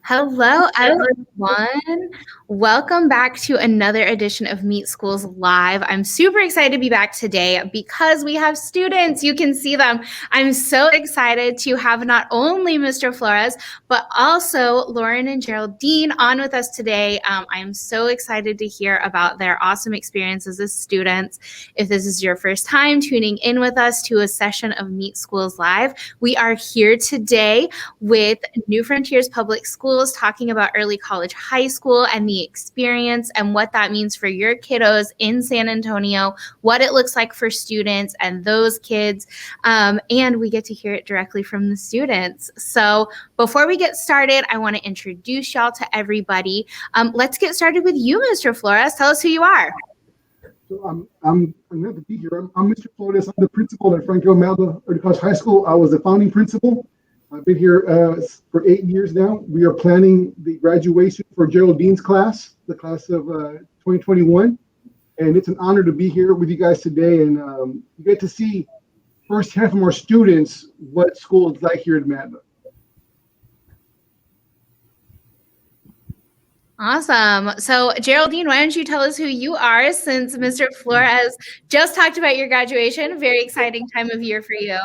Hello, everyone. Welcome back to another edition of Meet Schools Live. I'm super excited to be back today because we have students. You can see them. I'm so excited to have not only Mr. Flores, but also Lauren and Geraldine on with us today. I'm so excited to hear about their awesome experiences as students. If this is your first time tuning in with us to a session of Meet Schools Live, we are here today with New Frontiers Public Schools, talking about early college, high school, and the experience and what that means for your kiddos in San Antonio, what it looks like for students and those kids. And we get to hear it directly from the students. So before we get started, I want to introduce y'all to everybody. Let's get started with you, Mr. Flores. Tell us who you are. So I'm glad to be here. I'm Mr. Flores. I'm the principal at Madla Early College High School. I was the founding principal. I've been here for 8 years now. We are planning the graduation for Geraldine's class, the class of 2021. And it's an honor to be here with you guys today. And you get to see firsthand from our students what school is like here at Madla. Awesome. So, Geraldine, why don't you tell us who you are since Mr. Flores just talked about your graduation? Very exciting time of year for you.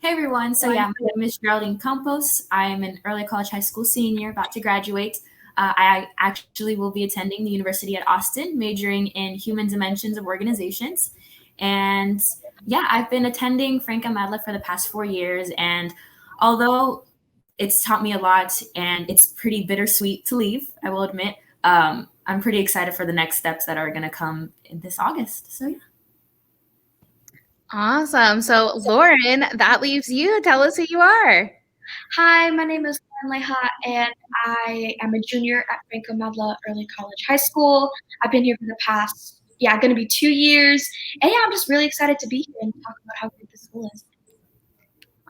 Hey everyone, so my name is Geraldine Campos. I'm an early college high school senior about to graduate. I actually will be attending the University at Austin, majoring in human dimensions of organizations. And yeah, I've been attending Franco Madla for the past 4 years. And although it's taught me a lot and it's pretty bittersweet to leave, I will admit, I'm pretty excited for the next steps that are going to come in this August. So yeah. Awesome. So, Lauren, that leaves you. Tell us who you are. Hi, my name is Lauren Leha, and I am a junior at Franco Madla Early College High School. I've been here for the past, going to be 2 years. And I'm just really excited to be here and talk about how great the school is.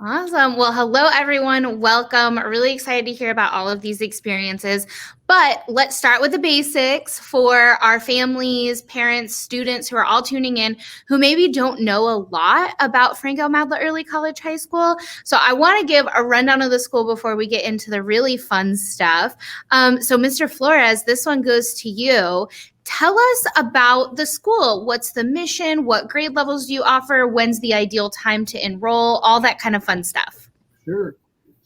Awesome. Well, hello, everyone. Welcome. Really excited to hear about all of these experiences. But let's start with the basics for our families, parents, students who are all tuning in who maybe don't know a lot about Franco Madla Early College High School. So I want to give a rundown of the school before we get into the really fun stuff. So Mr. Flores, this one goes to you. Tell us about the school. What's the mission? What grade levels do you offer? When's the ideal time to enroll? All that kind of fun stuff. Sure.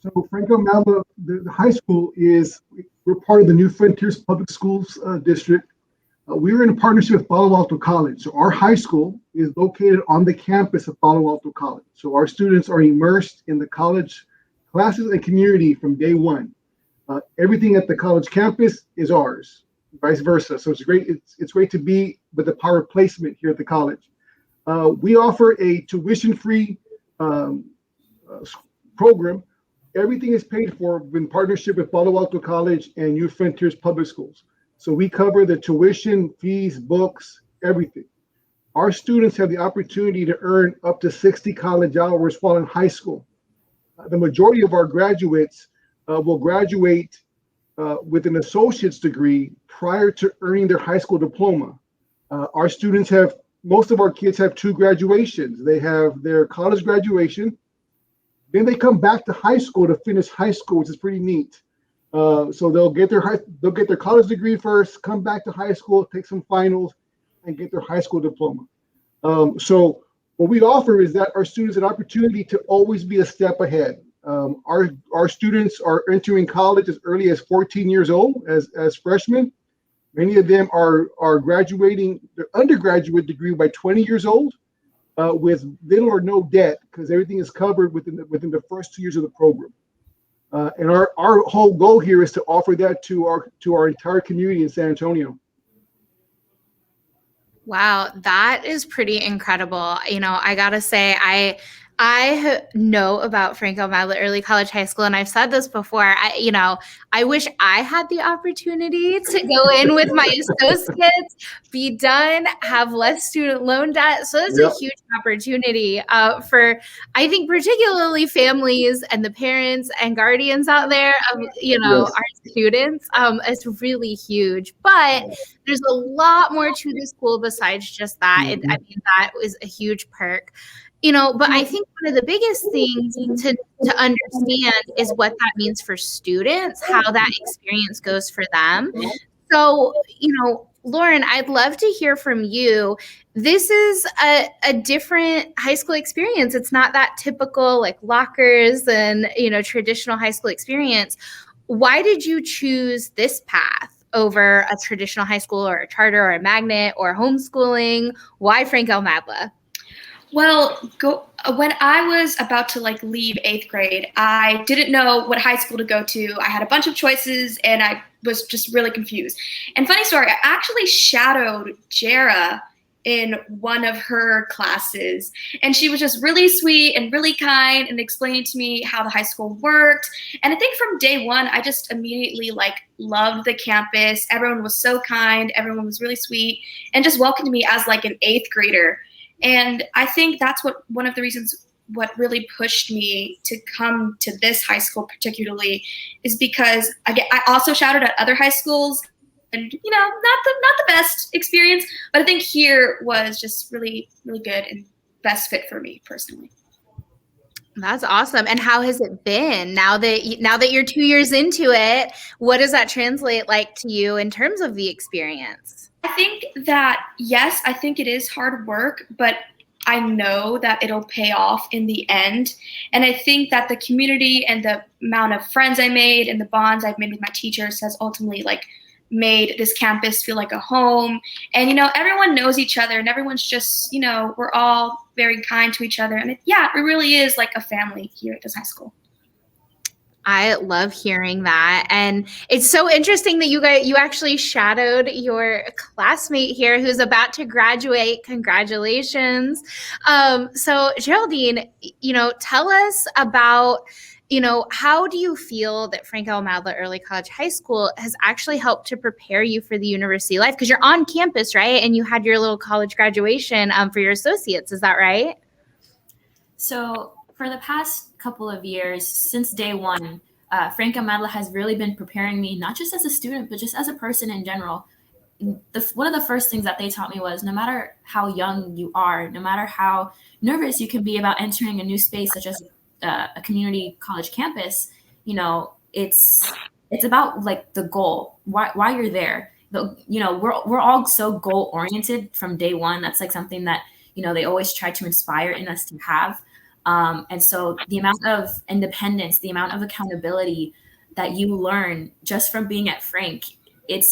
So Franco Madla, the high school we're part of the New Frontiers Public Schools District. We're in a partnership with Palo Alto College. So our high school is located on the campus of Palo Alto College. So our students are immersed in the college classes and community from day one. Everything at the college campus is ours. Vice versa. So it's great. It's great to be with the power placement here at the college. We offer a tuition-free program. Everything is paid for in partnership with Palo Alto College and New Frontiers Public Schools. So we cover the tuition, fees, books, everything. Our students have the opportunity to earn up to 60 college hours while in high school. The majority of our graduates will graduate with an associate's degree prior to earning their high school diploma. Our students most of our kids have 2 graduations. They have their college graduation, then they come back to high school to finish high school, which is pretty neat. So they'll get their college degree first, come back to high school, take some finals, and get their high school diploma. So what we offer is that our students an opportunity to always be a step ahead. Our students are entering college as early as 14 years old as freshmen. Many of them are graduating their undergraduate degree by 20 years old with little or no debt because everything is covered within the first 2 years of the program. And our whole goal here is to offer that to our entire community in San Antonio. Wow, that is pretty incredible. I gotta say, I know about Franco Madla Early College High School, and I've said this before. I wish I had the opportunity to go in with my associates, be done, have less student loan debt. So that's a huge opportunity for, I think, particularly families and the parents and guardians out there of our students. It's really huge, but there's a lot more to the school besides just that. I mean, that is a huge perk. But I think one of the biggest things to understand is what that means for students, how that experience goes for them. So, Lauren, I'd love to hear from you. This is a different high school experience. It's not that typical like lockers and, traditional high school experience. Why did you choose this path over a traditional high school or a charter or a magnet or homeschooling? Why Frank L. Madla? Well, when I was about to leave 8th grade, I didn't know what high school to go to. I had a bunch of choices and I was just really confused. And funny story, I actually shadowed Jara in one of her classes, and she was just really sweet and really kind and explaining to me how the high school worked. And I think from day one, I just immediately loved the campus. Everyone was so kind, everyone was really sweet, and just welcomed me as an 8th grader. And I think that's one of the reasons what really pushed me to come to this high school particularly is because I also shouted at other high schools, and not the best experience, but I think here was just really, really good and best fit for me personally. That's awesome. And how has it been now that you're 2 years into it? What does that translate like to you in terms of the experience? I think that, yes, I think it is hard work, but I know that it'll pay off in the end. And I think that the community and the amount of friends I made and the bonds I've made with my teachers has ultimately made this campus feel like a home. And, everyone knows each other and everyone's just, we're all very kind to each other. And it really is like a family here at this high school. I love hearing that. And it's so interesting that you actually shadowed your classmate here who's about to graduate. Congratulations. So Geraldine, tell us about, how do you feel that Frank L. Madla Early College High School has actually helped to prepare you for the university life? Because you're on campus, right? And you had your little college graduation for your associates. Is that right? So for the past couple of years, since day one, Frank and Madla has really been preparing me, not just as a student, but just as a person in general. One of the first things that they taught me was no matter how young you are, no matter how nervous you can be about entering a new space, such as a community college campus, it's about the goal, why you're there. We're all so goal oriented from day one. That's something that, they always try to inspire in us to have. And so the amount of independence, the amount of accountability that you learn just from being at Frank, it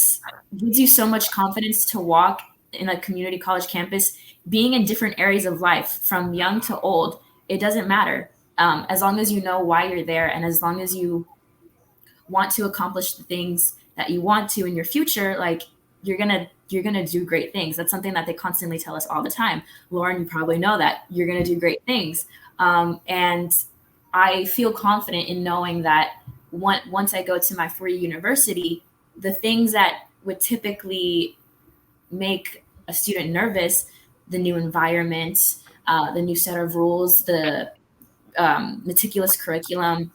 gives you so much confidence to walk in a community college campus, being in different areas of life from young to old. It doesn't matter. As long as you know why you're there and as long as you want to accomplish the things that you want to in your future, you're gonna do great things. That's something that they constantly tell us all the time. Lauren, you probably know that you're gonna do great things. And I feel confident in knowing that once I go to my 4-year university, the things that would typically make a student nervous, the new environment, the new set of rules, the meticulous curriculum,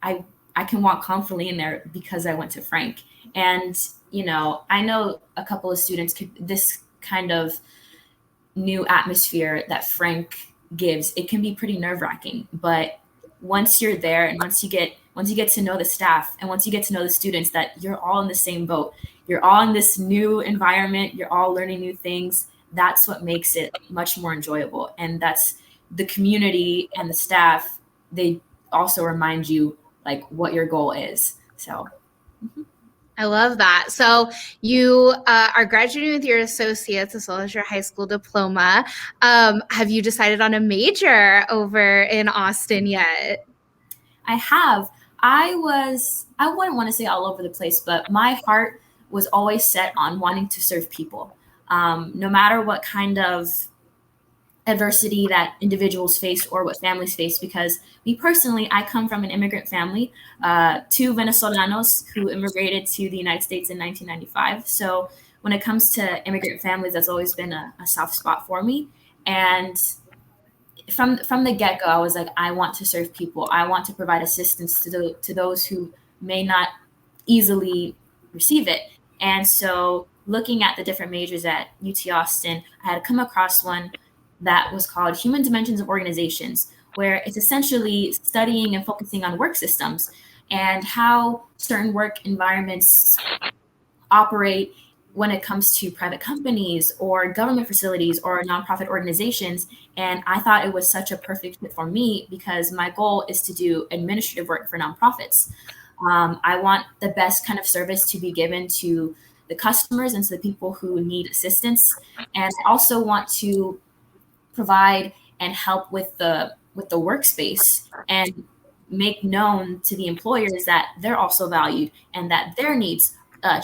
I can walk confidently in there because I went to Frank. And, I know a couple of students this kind of new atmosphere that Frank gives, it can be pretty nerve-wracking. But once you're there and once you get to know the staff and once you get to know the students, that you're all in the same boat, you're all in this new environment, you're all learning new things, that's what makes it much more enjoyable. And that's the community and the staff, they also remind you what your goal is. So I love that. So you are graduating with your associates as well as your high school diploma. Have you decided on a major over in Austin yet? I have. I wouldn't want to say all over the place, but my heart was always set on wanting to serve people. No matter what kind of adversity that individuals face or what families face, because me personally, I come from an immigrant family, 2 Venezolanos who immigrated to the United States in 1995. So when it comes to immigrant families, that's always been a soft spot for me. And from the get-go, I was I want to serve people. I want to provide assistance to those who may not easily receive it. And so looking at the different majors at UT Austin, I had come across one that was called Human Dimensions of Organizations, where it's essentially studying and focusing on work systems and how certain work environments operate when it comes to private companies or government facilities or nonprofit organizations. And I thought it was such a perfect fit for me because my goal is to do administrative work for nonprofits. I want the best kind of service to be given to the customers and to the people who need assistance. And I also want to provide and help with the workspace and make known to the employers that they're also valued and that their needs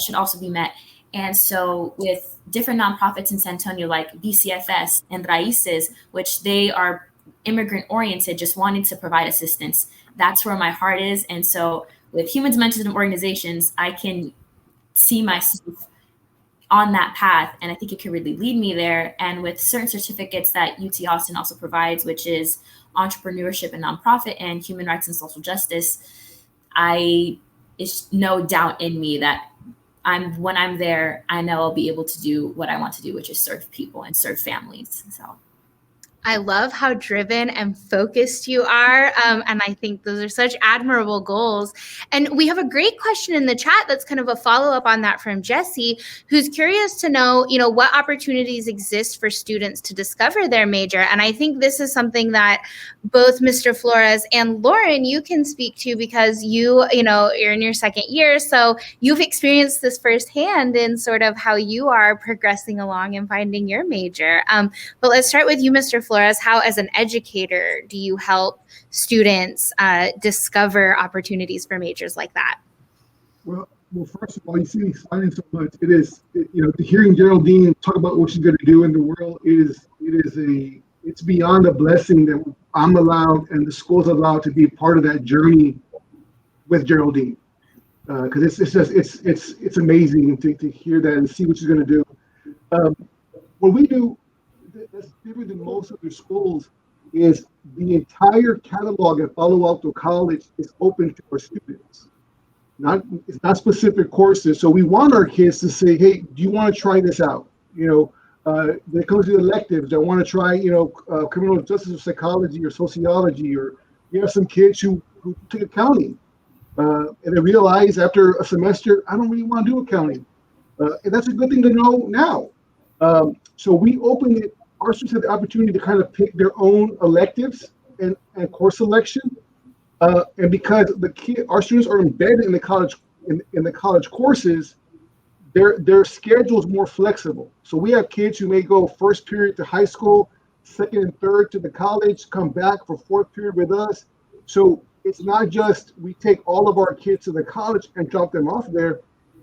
should also be met. And so with different nonprofits in San Antonio, like BCFS and Raices, which they are immigrant oriented, just wanting to provide assistance, that's where my heart is. And so with Human Dimensions and Organizations, I can see myself on that path, and I think it could really lead me there. And with certain certificates that UT Austin also provides, which is entrepreneurship and nonprofit and human rights and social justice, it's no doubt in me that when I'm there, I know I'll be able to do what I want to do, which is serve people and serve families. So I love how driven and focused you are. And I think those are such admirable goals. And we have a great question in the chat that's kind of a follow-up on that from Jesse, who's curious to know, what opportunities exist for students to discover their major. And I think this is something that both Mr. Flores and Lauren, you can speak to because you're in your second year. So you've experienced this firsthand in sort of how you are progressing along and finding your major. But let's start with you, Mr. Flores. How, as an educator, do you help students discover opportunities for majors like that? Well, first of all, you see me smiling so much. Hearing Geraldine talk about what she's going to do in the world it's beyond a blessing that I'm allowed and the school's allowed to be part of that journey with Geraldine. Because it's amazing to hear that and see what she's going to do. What we do that's different than most other schools is the entire catalog at Palo Alto College is open to our students. It's not specific courses. So we want our kids to say, hey, do you want to try this out? When it comes to the electives, I want to try, criminal justice or psychology or sociology, or you have some kids who take accounting and they realize after a semester, I don't really want to do accounting. And that's a good thing to know now. So we open it. Our students have the opportunity to kind of pick their own electives and course selection, and because our students are embedded in the college in the college courses, their schedule is more flexible. So we have kids who may go first period to high school, second and third to the college, come back for fourth period with us. So it's not just we take all of our kids to the college and drop them off there.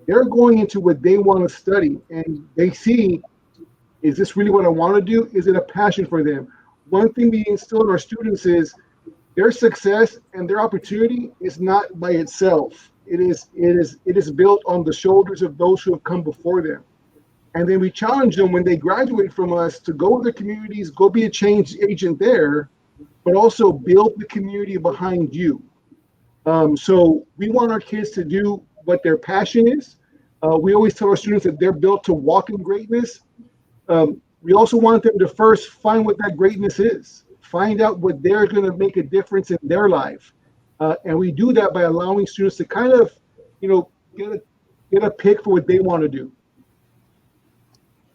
They're going into what they want to study, and they see, is this really what I want to do? Is it a passion for them? One thing we instill in our students is their success and their opportunity is not by itself. It is built on the shoulders of those who have come before them. And then we challenge them when they graduate from us to go to their communities, go be a change agent there, but also build the community behind you. So we want our kids to do what their passion is. We always tell our students that they're built to walk in greatness. We also want them to first find what that greatness is, find out what they're going to make a difference in their life. And we do that by allowing students to kind of, get a pick for what they want to do.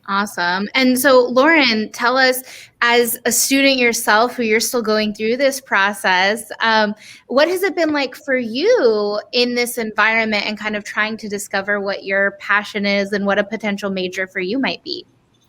Awesome. And so, Lauren, tell us, as a student yourself, who you're still going through this process, what has it been like for you in this environment and kind of trying to discover what your passion is and what a potential major for you might be?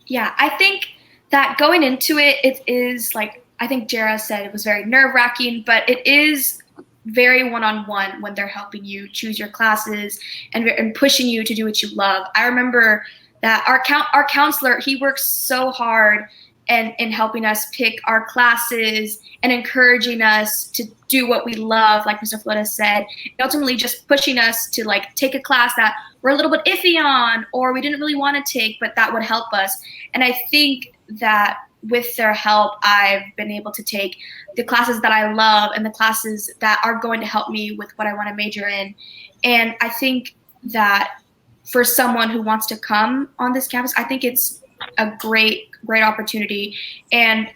Yeah, I think that going into it is like, I think Jara said, it was very nerve-wracking, but it is very one-on-one when they're helping you choose your classes and pushing you to do what you love. I remember that our counselor, he works so hard in helping us pick our classes and encouraging us to do what we love, like Mr. Flores said, and ultimately just pushing us to like take a class that we're a little bit iffy on or we didn't really want to take, but that would help us. And I think that with their help, I've been able to take the classes that I love and the classes that are going to help me with what I want to major in. And I think that for someone who wants to come on this campus, I think it's a great opportunity. And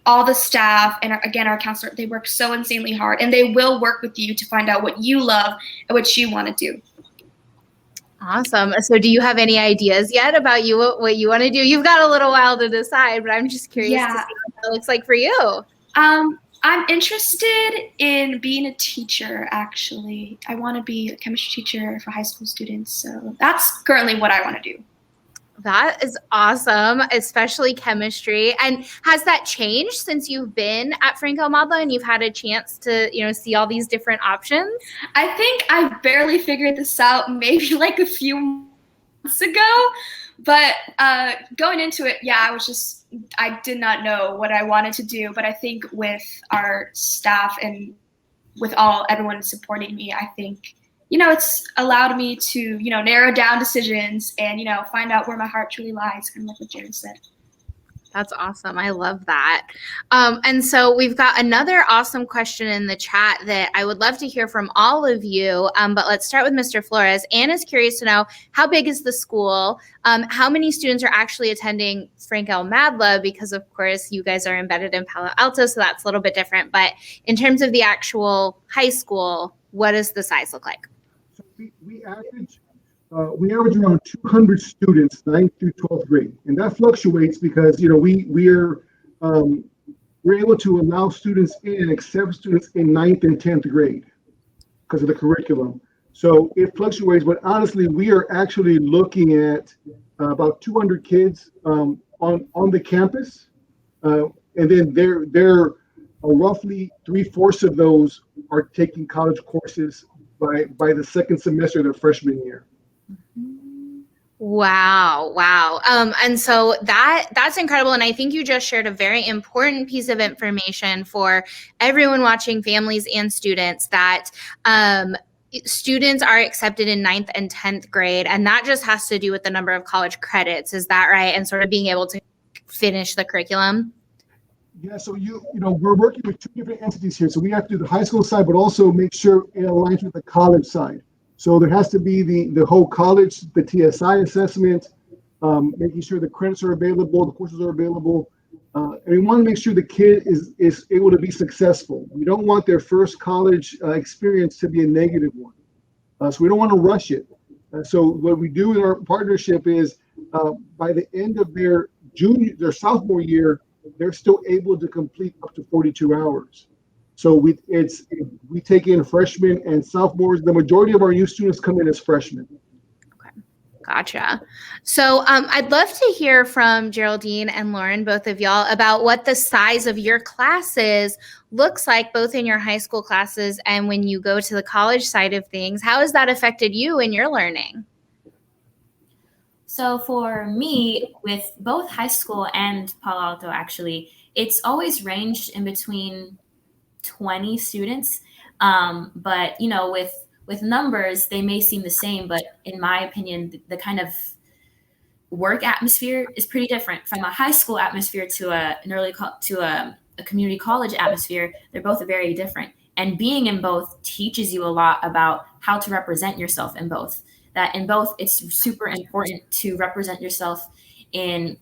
all the staff and again, our counselor, they work so insanely hard, and they will work with you to find out what you love and what you want to do. Awesome. So do you have any ideas yet about what you want to do? You've got a little while to decide, but I'm just curious to see what that looks like for you. I'm interested in being a teacher, actually. I want to be a chemistry teacher for high school students. So that's currently what I want to do. That is awesome, especially chemistry. And has that changed since you've been at Franco Madla and you've had a chance to, see all these different options? I think I barely figured this out maybe like a few months ago. But going into it, I did not know what I wanted to do. But I think with our staff and with everyone supporting me, I think it's allowed me to, narrow down decisions and, find out where my heart truly lies, kind of like what Jared said. That's awesome. I love that. And so we've got another awesome question in the chat that I would love to hear from all of you. But let's start with Mr. Flores. Anne is curious to know, how big is the school? How many students are actually attending Franco Madla? Because, of course, you guys are embedded in Palo Alto, so that's a little bit different. But in terms of the actual high school, what does the size look like? So we average around 200 students, 9th through 12th grade, and that fluctuates because we're able to allow students in and accept students in 9th and 10th grade because of the curriculum. So it fluctuates, but honestly, we are actually looking at about 200 kids on the campus, and then they're roughly 3/4 of those are taking college courses by the second semester of their freshman year. Wow. And so that's incredible. And I think you just shared a very important piece of information for everyone watching, families and students, that students are accepted in 9th and 10th grade. And that just has to do with the number of college credits. Is that right? And sort of being able to finish the curriculum? Yeah, so we're working with two different entities here. So we have to do the high school side, but also make sure it aligns with the college side. So there has to be the whole college, the TSI assessment, making sure the credits are available, the courses are available. And we want to make sure the kid is able to be successful. We don't want their first college experience to be a negative one. So we don't want to rush it. So what we do in our partnership is by the end of their sophomore year, they're still able to complete up to 42 hours. So we take in freshmen and sophomores. The majority of our new students come in as freshmen. Okay, gotcha. So I'd love to hear from Geraldine and Lauren, both of y'all, about what the size of your classes looks like, both in your high school classes and when you go to the college side of things. How has that affected you in your learning? So for me, with both high school and Palo Alto, actually, it's always ranged in between 20 students. But, with numbers, they may seem the same, but in my opinion, the kind of work atmosphere is pretty different from a high school atmosphere to a community college atmosphere. They're both very different. And being in both teaches you a lot about how to represent yourself in both. That in both, it's super important to represent yourself in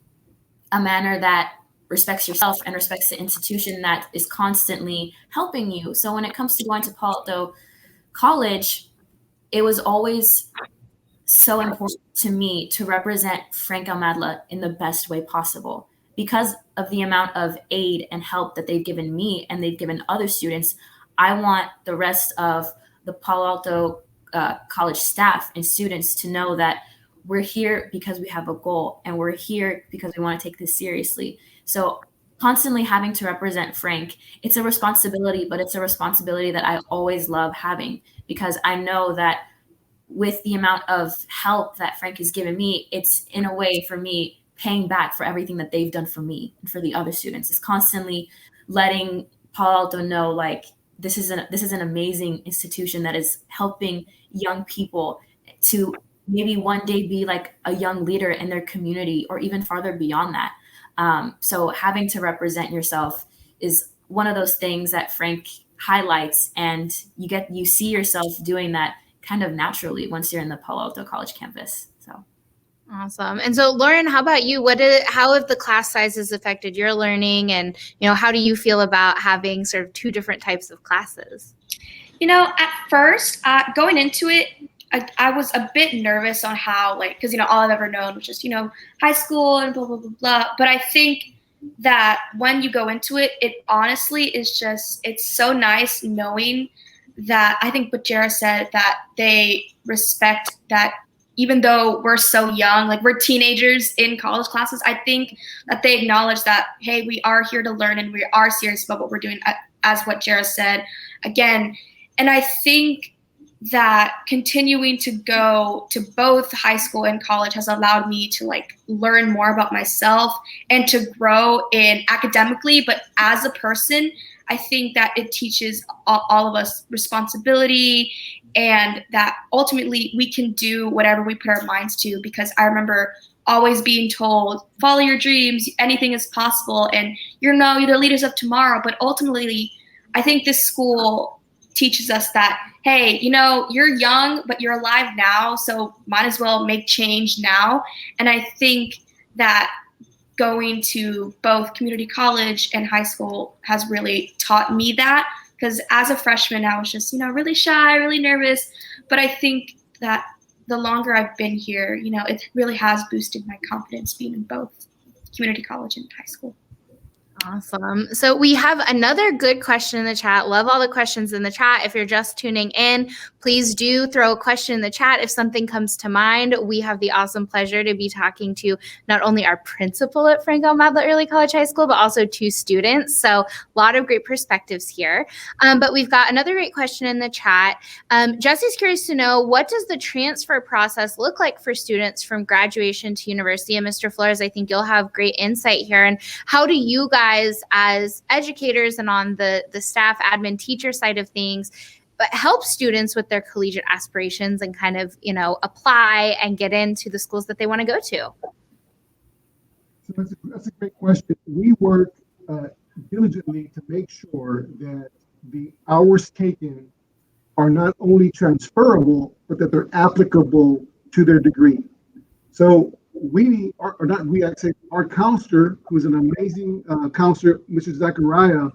a manner that respects yourself and respects the institution that is constantly helping you. So when it comes to going to Palo Alto College, it was always so important to me to represent Franco Madla in the best way possible because of the amount of aid and help that they've given me and they've given other students. I want the rest of the Palo Alto college staff and students to know that we're here because we have a goal and we're here because we want to take this seriously. So constantly having to represent Frank, it's a responsibility, but it's a responsibility that I always love having because I know that with the amount of help that Frank has given me, it's in a way for me paying back for everything that they've done for me and for the other students. It's constantly letting Palo Alto know, like, this is an amazing institution that is helping young people to maybe one day be like a young leader in their community or even farther beyond that. So having to represent yourself is one of those things that Frank highlights, and you see yourself doing that kind of naturally once you're in the Palo Alto College campus. So Awesome. And so, Lauren, how about you? How have the class sizes affected your learning, and how do you feel about having sort of two different types of classes? At first, going into it, I was a bit nervous on how, because, all I've ever known was just, high school and blah, blah, blah, blah. But I think that when you go into it, it honestly is it's so nice knowing that, I think what Jara said, that they respect that even though we're so young, like we're teenagers in college classes, I think that they acknowledge that, hey, we are here to learn and we are serious about what we're doing, as what Jara said. Again, and I think that continuing to go to both high school and college has allowed me to learn more about myself and to grow in academically, but as a person, I think that it teaches all of us responsibility, and that ultimately we can do whatever we put our minds to, because I remember always being told, follow your dreams, anything is possible, and you're the leaders of tomorrow. But ultimately, I think this school teaches us that, hey, you're young, but you're alive now, so might as well make change now. And I think that going to both community college and high school has really taught me that, because as a freshman, I was just, really shy, really nervous. But I think that the longer I've been here, it really has boosted my confidence being in both community college and high school. Awesome. So we have another good question in the chat. Love all the questions in the chat. If you're just tuning in, please do throw a question in the chat if something comes to mind. We have the awesome pleasure to be talking to not only our principal at Franco Madla Early College High School, but also two students. So a lot of great perspectives here. But we've got another great question in the chat. Jesse's curious to know, what does the transfer process look like for students from graduation to university? And Mr. Flores, I think you'll have great insight here. And how do you guys, as educators and on the staff, admin, teacher side of things, but help students with their collegiate aspirations and kind of, apply and get into the schools that they want to go to? So that's a great question. We work diligently to make sure that the hours taken are not only transferable, but that they're applicable to their degree. So our counselor, who's an amazing counselor, Mrs. Zachariah,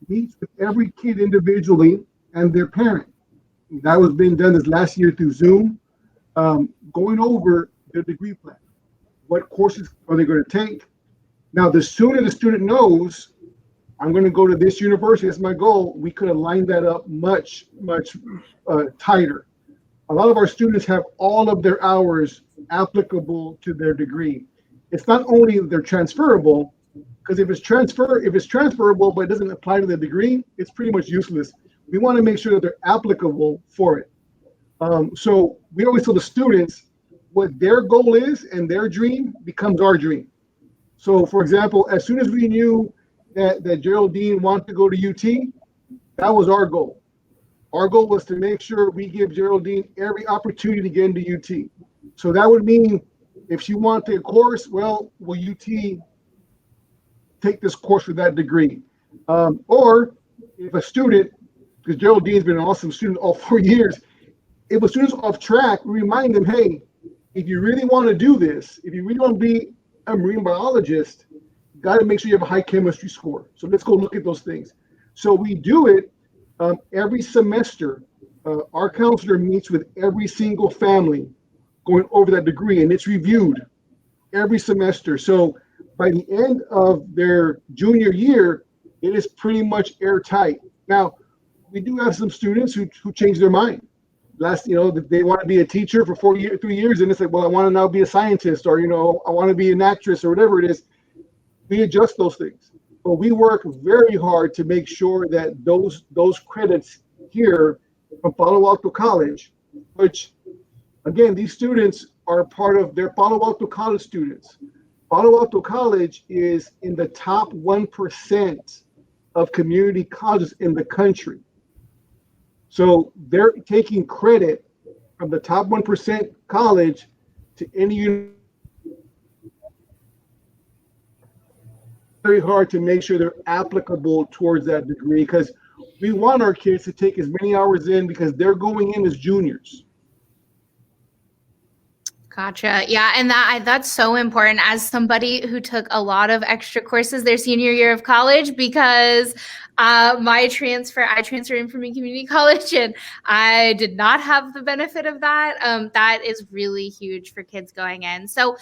meets with every kid individually and their parent. That was being done this last year through Zoom, going over their degree plan. What courses are they going to take? Now, the sooner the student knows, I'm going to go to this university, that's my goal, we could have lined that up much, much tighter. A lot of our students have all of their hours applicable to their degree. It's not only they're transferable, because if it's transferable but it doesn't apply to the degree, it's pretty much useless. We want to make sure that they're applicable for it. So we always tell the students what their goal is, and their dream becomes our dream. So, for example, as soon as we knew that Geraldine wanted to go to UT, that was our goal. Our goal was to make sure we give Geraldine every opportunity to get into UT. So that would mean if she wanted a course, well, will UT take this course for that degree? Or if a student, because Geraldine's been an awesome student all 4 years, if a student's off track, we remind them, hey, if you really want to do this, if you really want to be a marine biologist, you got to make sure you have a high chemistry score. So let's go look at those things. So we do it every semester. Our counselor meets with every single family going over that degree, and it's reviewed every semester. So by the end of their junior year, it is pretty much airtight. Now, we do have some students who change their mind. They want to be a teacher for 3 years, and it's like, well, I want to now be a scientist, or, I want to be an actress, or whatever it is. We adjust those things. But we work very hard to make sure that those credits here from Palo Alto College, which, again, these students are part of their Palo Alto College students. Palo Alto College is in the top 1% of community colleges in the country. So they're taking credit from the top 1% college to any university. Very hard to make sure they're applicable towards that degree, because we want our kids to take as many hours in, because they're going in as juniors. Gotcha. Yeah, and that's so important as somebody who took a lot of extra courses their senior year of college, because I transferred in from a community college and I did not have the benefit of that. That is really huge for kids going in. So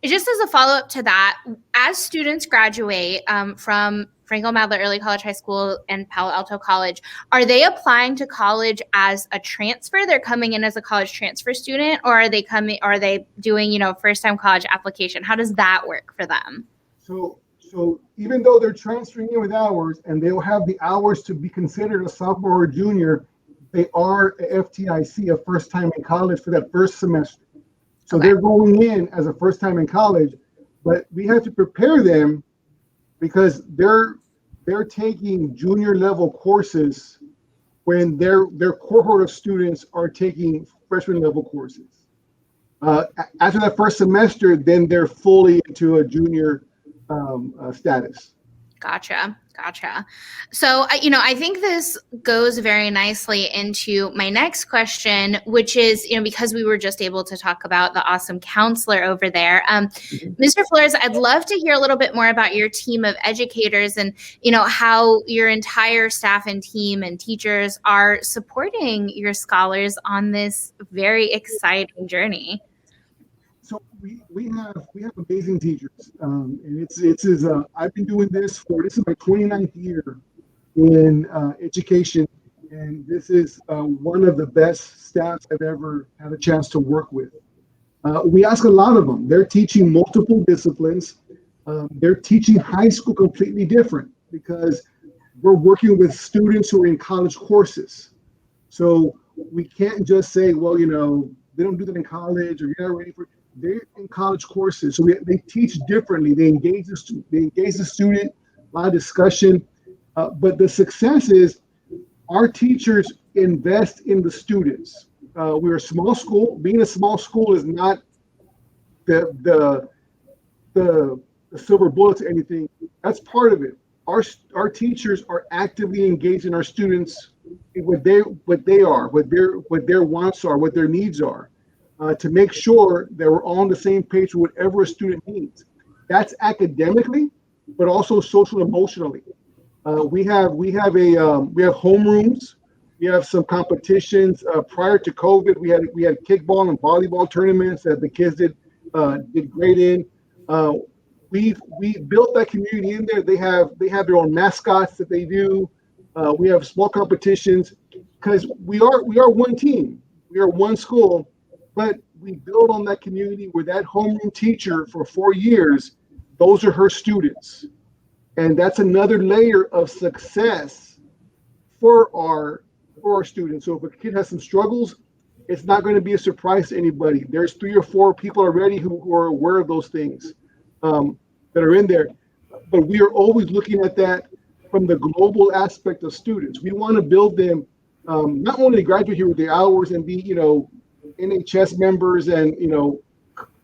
just as a follow-up to that, as students graduate from Franco Madla Early College High School and Palo Alto College, are they applying to college as a transfer? They're coming in as a college transfer student, or are they doing, first-time college application? How does that work for them? So even though they're transferring in with hours and they'll have the hours to be considered a sophomore or junior, they are a FTIC, a first time in college for that first semester. So Okay. they're going in as a first time in college, but we have to prepare them because they're taking junior level courses when their cohort of students are taking freshman level courses. After that first semester, then they're fully into a junior status. Gotcha. So, I think this goes very nicely into my next question, which is, because we were just able to talk about the awesome counselor over there. Mr. Flores, I'd love to hear a little bit more about your team of educators and, how your entire staff and team and teachers are supporting your scholars on this very exciting journey. So we have amazing teachers, and I've been doing this is my 29th year in education, and this is one of the best staffs I've ever had a chance to work with. We ask a lot of them. They're teaching multiple disciplines. They're teaching high school completely different because we're working with students who are in college courses. So we can't just say, well, they don't do that in college, or you're not ready for it. They're in college courses, so they teach differently. They engage the student, a lot of discussion. But the success is our teachers invest in the students. We're a small school. Being a small school is not the silver bullet to anything. That's part of it. Our teachers are actively engaged in our students, what their wants are, what their needs are. To make sure that we're all on the same page with whatever a student needs. That's academically, but also social emotionally. We have homerooms. We have some competitions. Prior to COVID, we had kickball and volleyball tournaments that the kids did great in. We built that community in there. They have their own mascots that they do. We have small competitions because we are one team. We are one school. But we build on that community where that homeroom teacher for 4 years, those are her students. And that's another layer of success for our students. So if a kid has some struggles, it's not going to be a surprise to anybody. There's 3 or 4 people already who are aware of those things that are in there. But we are always looking at that from the global aspect of students. We want to build them not only to graduate here with their hours and be, NHS members and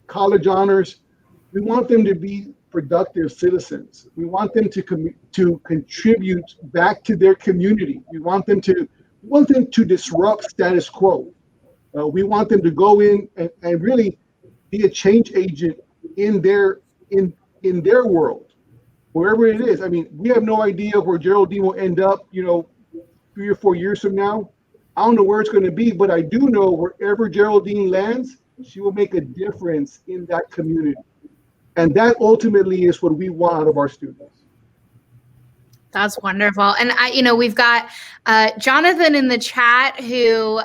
college honors. We want them to be productive citizens. We want them to contribute back to their community. We want them to disrupt status quo. We want them to go in and really be a change agent in their world, wherever it is. I mean, we have no idea where Geraldine will end up, 3 or 4 years from now. I don't know where it's going to be, but I do know wherever Geraldine lands, she will make a difference in that community. And that ultimately is what we want out of our students. That's wonderful. And we've got Jonathan in the chat who,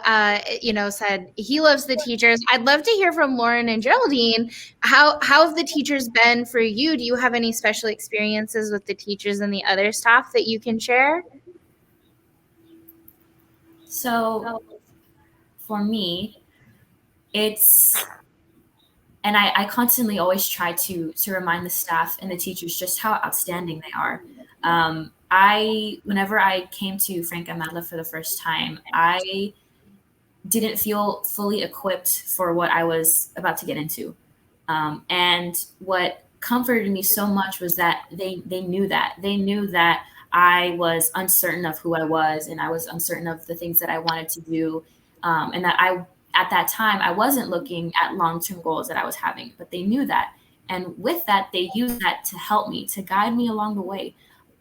said he loves the teachers. I'd love to hear from Lauren and Geraldine. How have the teachers been for you? Do you have any special experiences with the teachers and the other staff that you can share? So for me, and I constantly always try to remind the staff and the teachers just how outstanding they are. Whenever I came to Franco Madla for the first time, I didn't feel fully equipped for what I was about to get into. And what comforted me so much was that they knew that. They knew that I was uncertain of who I was, and I was uncertain of the things that I wanted to do, and that I at that time, I wasn't looking at long-term goals that I was having, but they knew that. And with that, they used that to help me, to guide me along the way.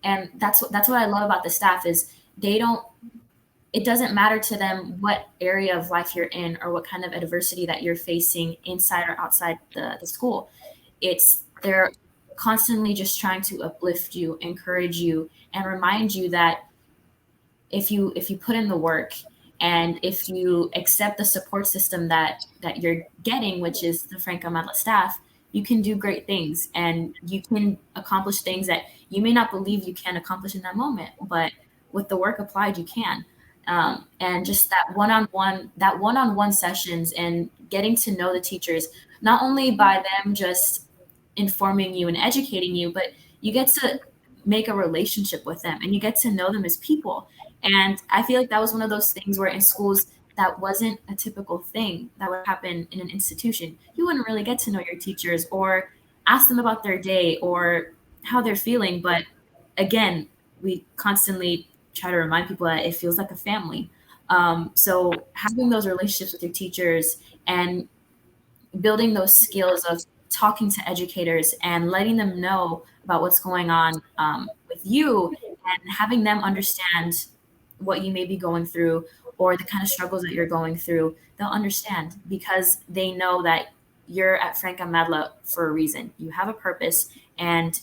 And that's what I love about the staff is it doesn't matter to them what area of life you're in or what kind of adversity that you're facing inside or outside the school. They're constantly just trying to uplift you, encourage you, and remind you that if you put in the work and if you accept the support system that you're getting, which is the Franco Madla staff, you can do great things and you can accomplish things that you may not believe you can accomplish in that moment, but with the work applied, you can. And just that one-on-one sessions and getting to know the teachers, not only by them just informing you and educating you, but you get to make a relationship with them and you get to know them as people. And I feel like that was one of those things where in schools that wasn't a typical thing that would happen in an institution. You wouldn't really get to know your teachers or ask them about their day or how they're feeling. But again, we constantly try to remind people that it feels like a family. So having those relationships with your teachers and building those skills of talking to educators and letting them know about what's going on with you and having them understand what you may be going through or the kind of struggles that you're going through, they'll understand because they know that you're at Franco Madla for a reason. You have a purpose, and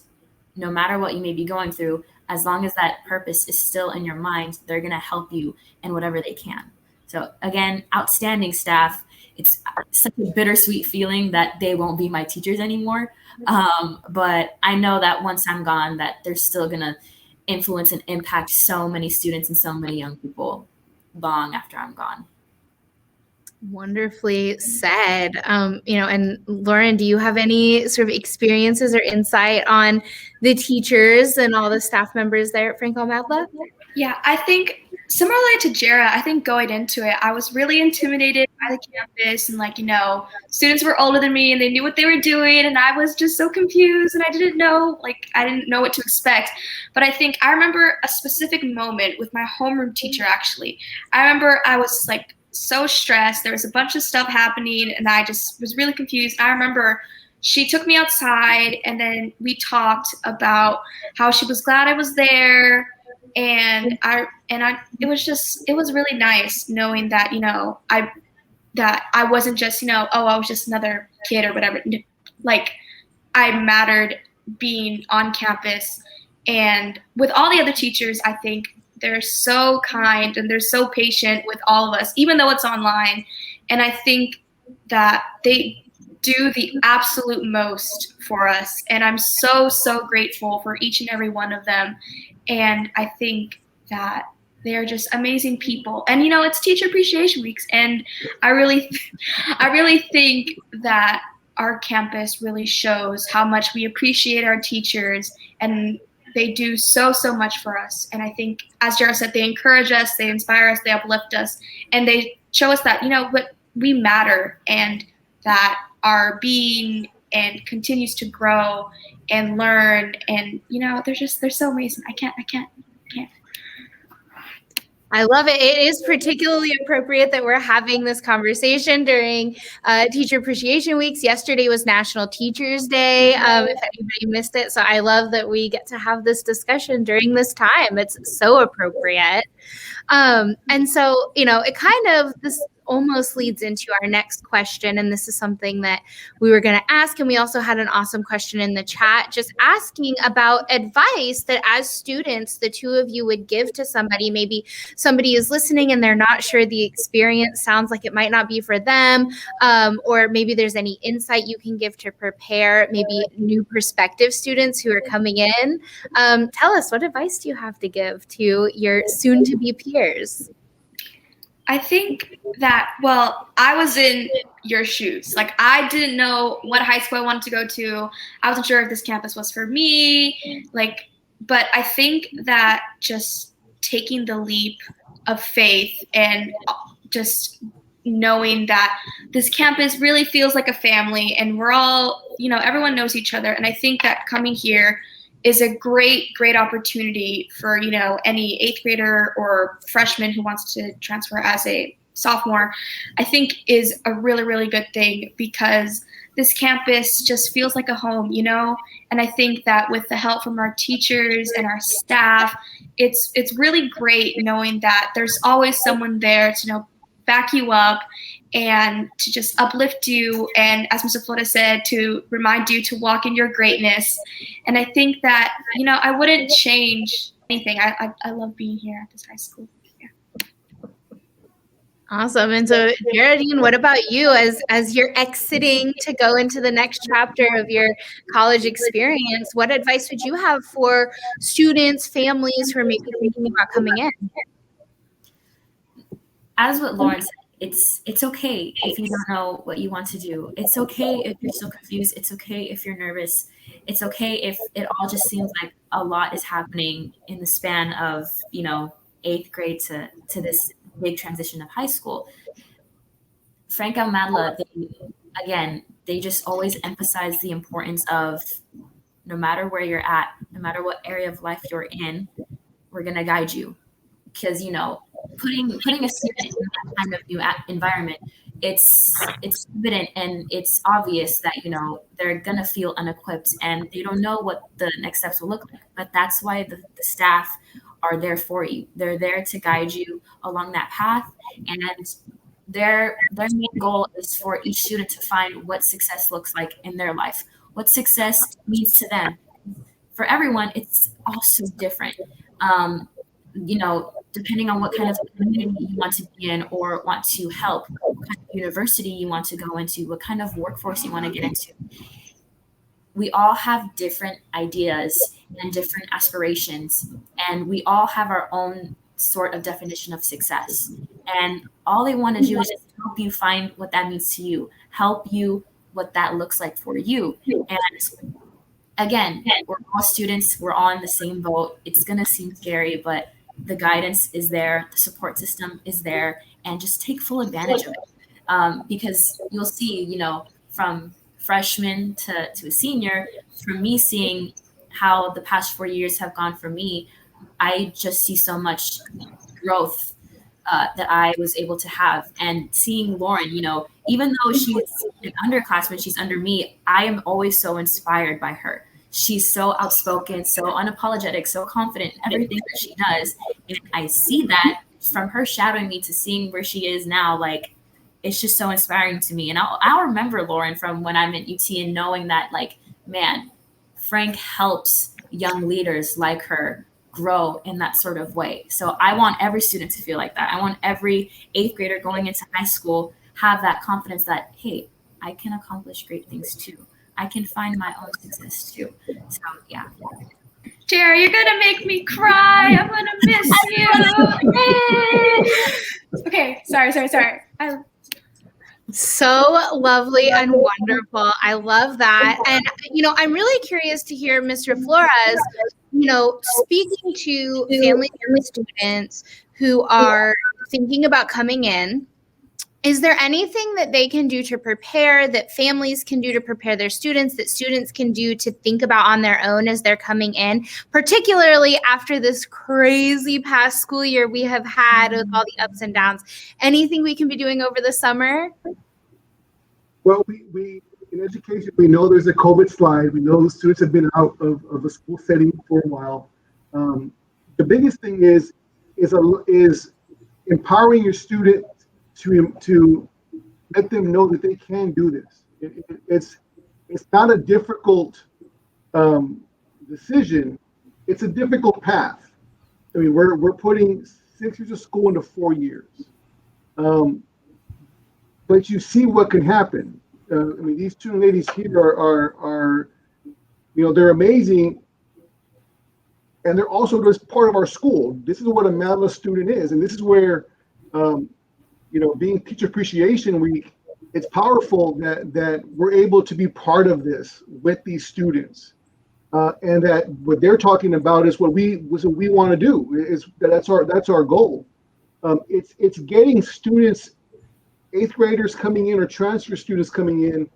no matter what you may be going through, as long as that purpose is still in your mind, they're going to help you in whatever they can. So again, outstanding staff. It's such a bittersweet feeling that they won't be my teachers anymore. But I know that once I'm gone, that they're still going to influence and impact so many students and so many young people long after I'm gone. Wonderfully said. And Lauren, do you have any sort of experiences or insight on the teachers and all the staff members there at Franco Madla? Yeah, I think similarly to Jara, I think going into it, I was really intimidated by the campus and students were older than me and they knew what they were doing and I was just so confused and I didn't know what to expect. But I remember a specific moment with my homeroom teacher actually. I remember I was so stressed. There was a bunch of stuff happening and I just was really confused. I remember she took me outside and then we talked about how she was glad I was there. And it was really nice knowing that, I wasn't just, I was just another kid or whatever. I mattered being on campus. And with all the other teachers, I think they're so kind and they're so patient with all of us, even though it's online. And I think that they do the absolute most for us. And I'm so, so grateful for each and every one of them. And I think that they're just amazing people. And, it's Teacher Appreciation Weeks. And I really think that our campus really shows how much we appreciate our teachers. And they do so, so much for us. And I think, as Jara said, they encourage us, they inspire us, they uplift us. And they show us that, we matter and that our being and continues to grow and learn, and they're so amazing. I can't. I love it. It is particularly appropriate that we're having this conversation during Teacher Appreciation Weeks. Yesterday was National Teachers Day, if anybody missed it. So I love that we get to have this discussion during this time. It's so appropriate. And so, this almost leads into our next question. And this is something that we were going to ask. And we also had an awesome question in the chat, just asking about advice that as students, the two of you would give to somebody. Maybe somebody is listening and they're not sure the experience sounds like it might not be for them. Or maybe there's any insight you can give to prepare maybe new prospective students who are coming in. Tell us, what advice do you have to give to your soon-to-be peers? I think that, I was in your shoes. I didn't know what high school I wanted to go to. I wasn't sure if this campus was for me. But I think that just taking the leap of faith and just knowing that this campus really feels like a family and we're all, everyone knows each other. And I think that coming here is a great, great opportunity for, any eighth grader or freshman who wants to transfer as a sophomore, I think is a really, really good thing, because this campus just feels like a home, you know? And I think that with the help from our teachers and our staff, it's really great knowing that there's always someone there to, you know, back you up and to just uplift you, and as Mr. Flores said, to remind you to walk in your greatness. And I think that, you know, I wouldn't change anything. I love being here at this high school. Awesome. And so, Geraldine, what about you as you're exiting to go into the next chapter of your college experience? What advice would you have for students, families who are maybe thinking about coming in? As what Lauren said, it's okay if you don't know what you want to do. It's okay if you're still confused. It's okay if you're nervous. It's okay if it all just seems like a lot is happening in the span of, you know, 8th grade to this big transition of high school. Frank and Madla, they just always emphasize the importance of, no matter where you're at, no matter what area of life you're in, we're going to guide you. Because, you know, putting a student in that kind of new environment, it's evident and it's obvious that, you know, they're going to feel unequipped and they don't know what the next steps will look like. But that's why the staff are there for you. They're there to guide you along that path. And their main goal is for each student to find what success looks like in their life, what success means to them. For everyone, it's also different. You know, depending on what kind of community you want to be in or want to help, what kind of university you want to go into, what kind of workforce you want to get into. We all have different ideas and different aspirations, and we all have our own sort of definition of success. And all they want to do is just help you find what that means to you, help you what that looks like for you. And again, we're all students, we're all in the same boat. It's going to seem scary, but the guidance is there, the support system is there, and just take full advantage of it. Because you'll see, you know, from freshman to a senior, from me seeing how the past 4 years have gone for me, I just see so much growth that I was able to have. And seeing Lauren, you know, even though she's an underclassman, she's under me, I am always so inspired by her. She's so outspoken, so unapologetic, so confident in everything that she does. And I see that from her shadowing me to seeing where she is now. Like, it's just so inspiring to me. And I'll remember Lauren from when I'm at UT and knowing that, like, man, Frank helps young leaders like her grow in that sort of way. So I want every student to feel like that. I want every 8th grader going into high school have that confidence that, hey, I can accomplish great things too. I can find my own success too. So yeah. Jerry, you're gonna make me cry. I'm gonna miss you. Okay, sorry. So lovely and wonderful. I love that. And, you know, I'm really curious to hear Mr. Flores, you know, speaking to families and students who are thinking about coming in. Is there anything that they can do to prepare, that families can do to prepare their students, that students can do to think about on their own as they're coming in, particularly after this crazy past school year we have had with all the ups and downs? Anything we can be doing over the summer? Well, we in education, we know there's a COVID slide. We know the students have been out of the school setting for a while. The biggest thing is empowering your student to let them know that they can do this. It's not a difficult decision. It's a difficult path. I mean, we're putting 6 years of school into 4 years, but you see what can happen. I mean, these two ladies here are you know, they're amazing, and they're also just part of our school. This is what a Madla student is, and this is where you know, being Teacher Appreciation Week, it's powerful that we're able to be part of this with these students, and that what they're talking about is what we want to do. That's our goal. It's getting students, 8th graders coming in or transfer students coming in,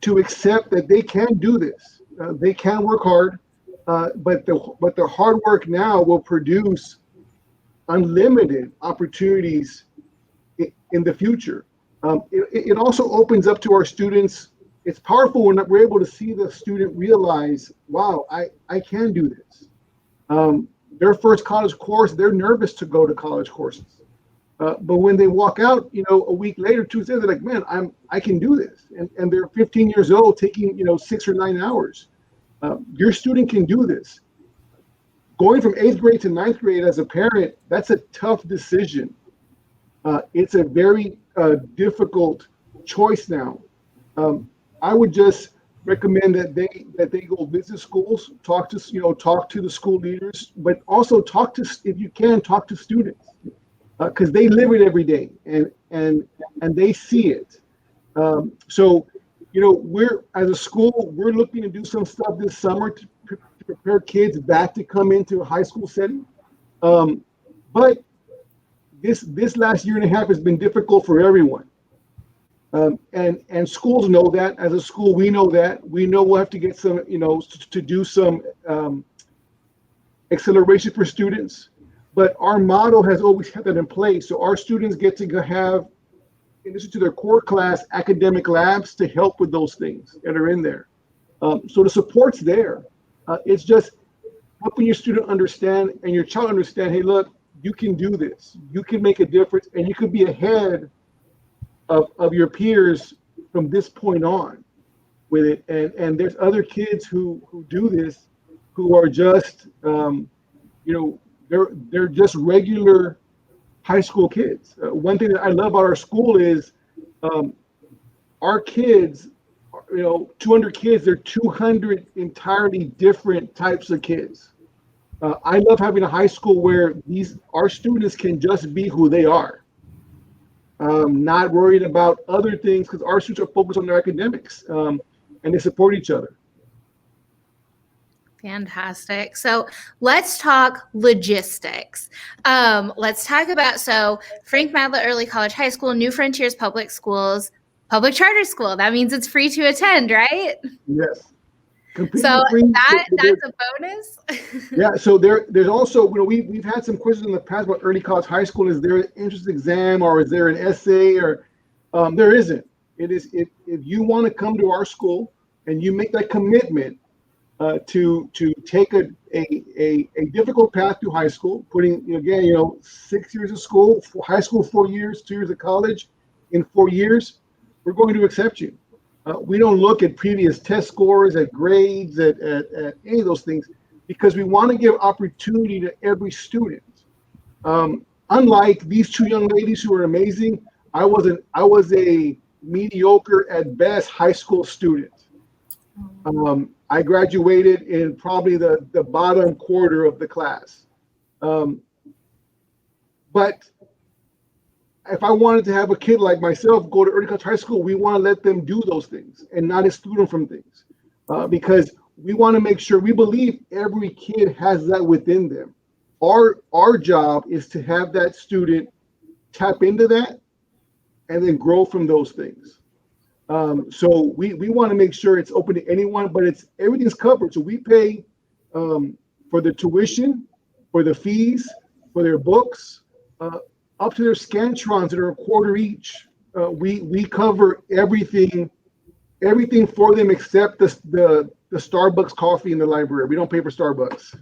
to accept that they can do this. They can work hard, but the hard work now will produce unlimited opportunities in the future. It also opens up to our students. It's powerful when we're able to see the student realize, wow, I can do this. Their first college course, they're nervous to go to college courses. But when they walk out, a week later, 2 days, they're like, man, I can do this. And they're 15 years old taking, 6 or 9 hours. Your student can do this. Going from 8th grade to 9th grade as a parent, that's a tough decision. It's a very difficult choice now. I would just recommend that they go visit schools, talk to the school leaders, but also if you can, talk to students, because they live it every day and they see it. So we're, as a school, we're looking to do some stuff this summer to prepare kids back to come into a high school setting. But this last year and a half has been difficult for everyone. And schools know that. As a school, we know that. We know we'll have to get some, to do some acceleration for students. But our model has always had that in place. So our students get to have, in addition to their core class, academic labs to help with those things that are in there. So the support's there. It's just helping your student understand and your child understand, hey, look, you can do this. You can make a difference, and you could be ahead of your peers from this point on with it. And there's other kids who do this, who are just, they're just regular high school kids. One thing that I love about our school is our kids, 200 kids, they're 200 entirely different types of kids. I love having a high school where our students can just be who they are. Not worried about other things, because our students are focused on their academics, and they support each other. Fantastic. So let's talk logistics. Let's talk about, Frank Madla Early College High School, New Frontiers Public Schools, public charter school. That means it's free to attend, right? Yes. Completely so free. That's a bonus. Yeah. So there's also, we've had some questions in the past about early college high school. Is there an entrance exam, or is there an essay, or there isn't. It is if you want to come to our school and you make that commitment to take a difficult path to high school, putting 6 years of school, high school 4 years, 2 years of college in 4 years, we're going to accept you. We don't look at previous test scores, at grades, at any of those things, because we want to give opportunity to every student. Unlike these two young ladies who are amazing, I was a mediocre at best high school student. I graduated in probably the bottom quarter of the class. But if I wanted to have a kid like myself go to early college high school, we want to let them do those things and not exclude them from things, because we want to make sure, we believe every kid has that within them. Our job is to have that student tap into that and then grow from those things. So we want to make sure it's open to anyone, but everything's covered. So we pay for the tuition, for the fees, for their books, up to their Scantrons that are $0.25 each. We cover everything for them except the Starbucks coffee in the library. We don't pay for Starbucks.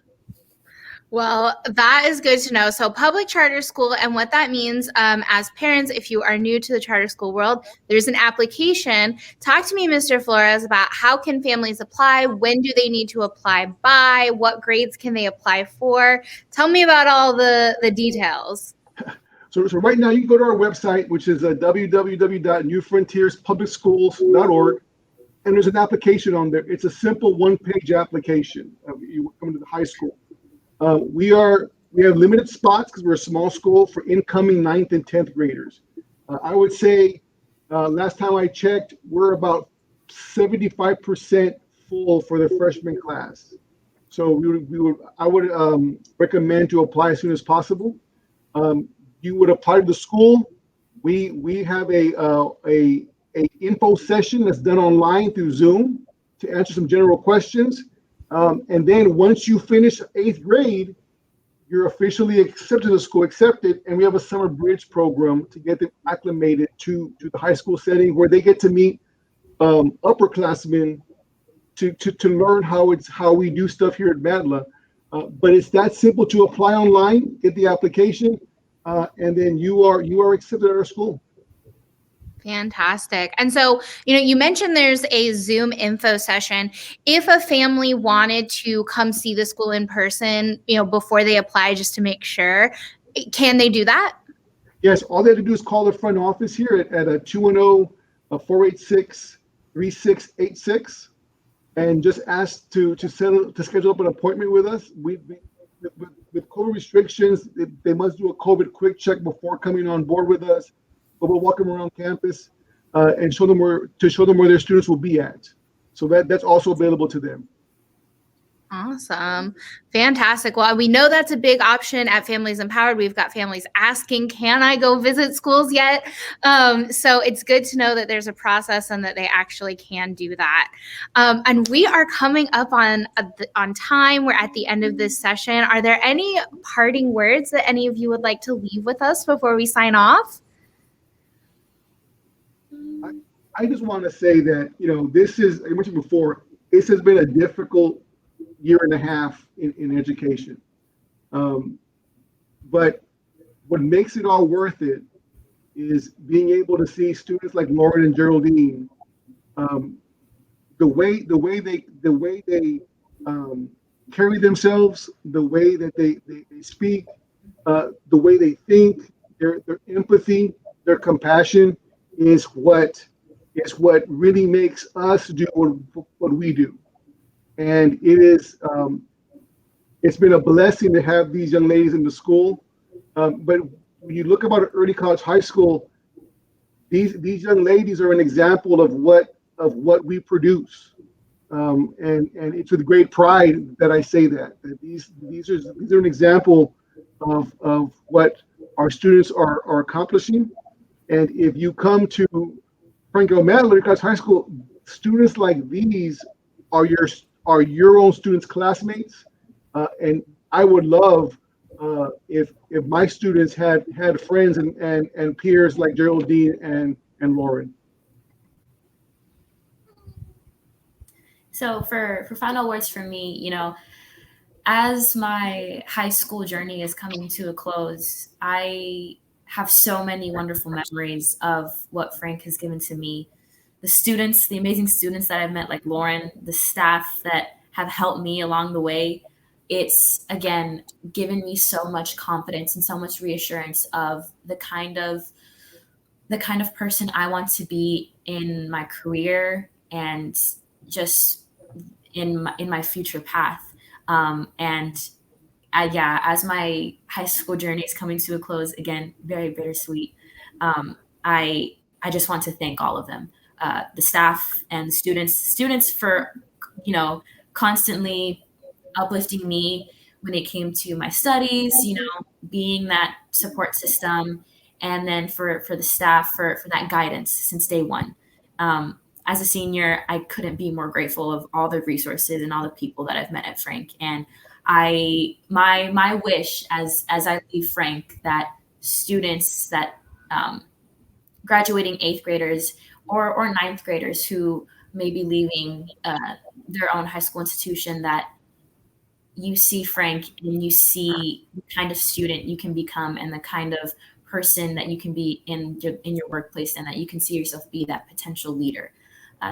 Well, that is good to know. So public charter school, and what that means as parents, if you are new to the charter school world, there's an application. Talk to me, Mr. Flores, about how can families apply? When do they need to apply by? What grades can they apply for? Tell me about all the details. So right now you can go to our website, which is www.newfrontierspublicschools.org, and there's an application on there. It's a simple one-page application. You come to the high school. We have limited spots because we're a small school for incoming 9th and 10th graders. I would say last time I checked, we're about 75% full for the freshman class. So I would recommend to apply as soon as possible. You would apply to the school. We have a info session that's done online through Zoom to answer some general questions. And then once you finish 8th grade, you're officially accepted to the school, accepted, and we have a summer bridge program to get them acclimated to the high school setting where they get to meet upperclassmen to learn how we do stuff here at Madla. But it's that simple to apply online, get the application, and then you are accepted at our school. Fantastic. And so, you mentioned there's a Zoom info session. If a family wanted to come see the school in person, before they apply, just to make sure, can they do that? Yes, all they have to do is call the front office here at a 210-486-3686 and just ask to schedule up an appointment with us. With COVID restrictions, they must do a COVID quick check before coming on board with us. But we'll walk them around campus and show them where their students will be at. So that's also available to them. Awesome. Fantastic. Well, we know that's a big option at Families Empowered. We've got families asking, can I go visit schools yet? So it's good to know that there's a process and that they actually can do that. And we are coming up on time. We're at the end of this session. Are there any parting words that any of you would like to leave with us before we sign off? I just want to say that, this is, I mentioned before, this has been a difficult year and a half in education. But what makes it all worth it is being able to see students like Lauren and Geraldine, the way they carry themselves, the way that they speak, the way they think, their empathy, their compassion is what really makes us do what we do. And it's been a blessing to have these young ladies in the school. But when you look about early college high school, these young ladies are an example of what we produce. And it's with great pride that I say that these are an example of what our students are accomplishing. And if you come to Franco Madla College High School, students like these are your own students' classmates, and I would love if my students had friends and peers like Geraldine and Lauren. So for final words from me, as my high school journey is coming to a close, I have so many wonderful memories of what Frank has given to me. The students, the amazing students that I've met, like Lauren, the staff that have helped me along the way. It's, again, given me so much confidence and so much reassurance of the kind of person I want to be in my career and just in my future path. As my high school journey is coming to a close, again, very bittersweet. I just want to thank all of them, the staff and the students for, constantly uplifting me when it came to my studies, being that support system, and then for the staff for that guidance since day one. As a senior, I couldn't be more grateful of all the resources and all the people that I've met at Frank. And my wish as I leave Frank, that students that graduating 8th graders or 9th graders who may be leaving their own high school institution, that you see Frank and you see the kind of student you can become and the kind of person that you can be in your workplace, and that you can see yourself be that potential leader.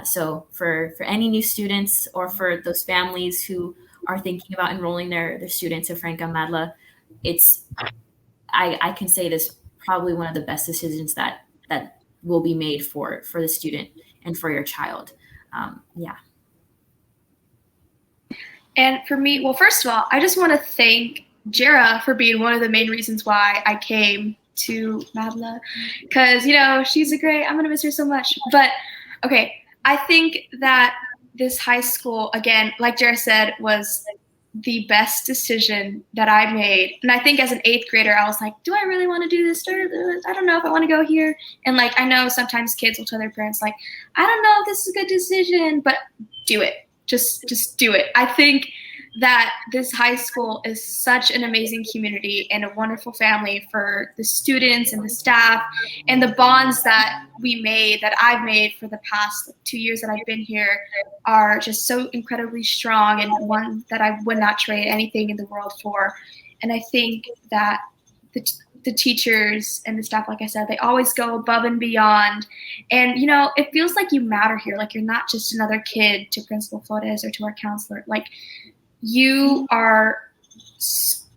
So for any new students or for those families who are thinking about enrolling their students at Frank Madla, I can say this, probably one of the best decisions that will be made for the student and for your child. And for me, well, first of all, I just want to thank Jera for being one of the main reasons why I came to Madla, because she's I'm gonna miss her so much. But okay, I think that this high school, again, like Jera said, was the best decision that I made. And I think as an 8th grader, I was like, do I really want to do this? I don't know if I want to go here. And I know sometimes kids will tell their parents, I don't know if this is a good decision, but do it. Just do it. I think that this high school is such an amazing community and a wonderful family for the students and the staff, and the bonds that I've made for the past 2 years that I've been here are just so incredibly strong, and one that I would not trade anything in the world for. And I think that the teachers and the staff, like I said, they always go above and beyond. And, it feels like you matter here. Like, you're not just another kid to Principal Flores or to our counselor. Like, you are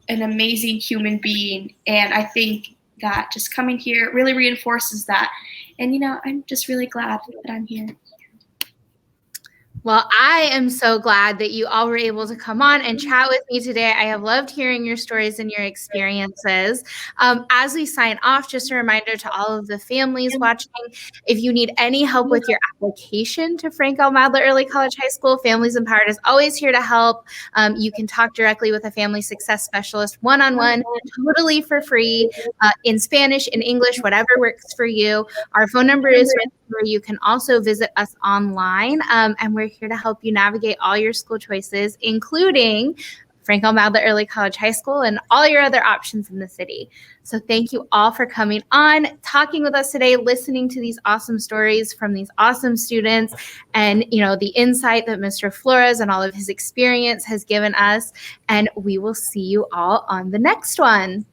an amazing human being. And I think that just coming here really reinforces that. And, I'm just really glad that I'm here. Well, I am so glad that you all were able to come on and chat with me today. I have loved hearing your stories and your experiences. As we sign off, just a reminder to all of the families watching, if you need any help with your application to Frank L. Madla Early College High School, Families Empowered is always here to help. You can talk directly with a family success specialist one-on-one, totally for free, in Spanish, in English, whatever works for you. Our phone number is right there. You can also visit us online, and we're here to help you navigate all your school choices, including Frank L. Madla Early College High School and all your other options in the city. So thank you all for coming on, talking with us today, listening to these awesome stories from these awesome students, and the insight that Mr. Flores and all of his experience has given us. And we will see you all on the next one.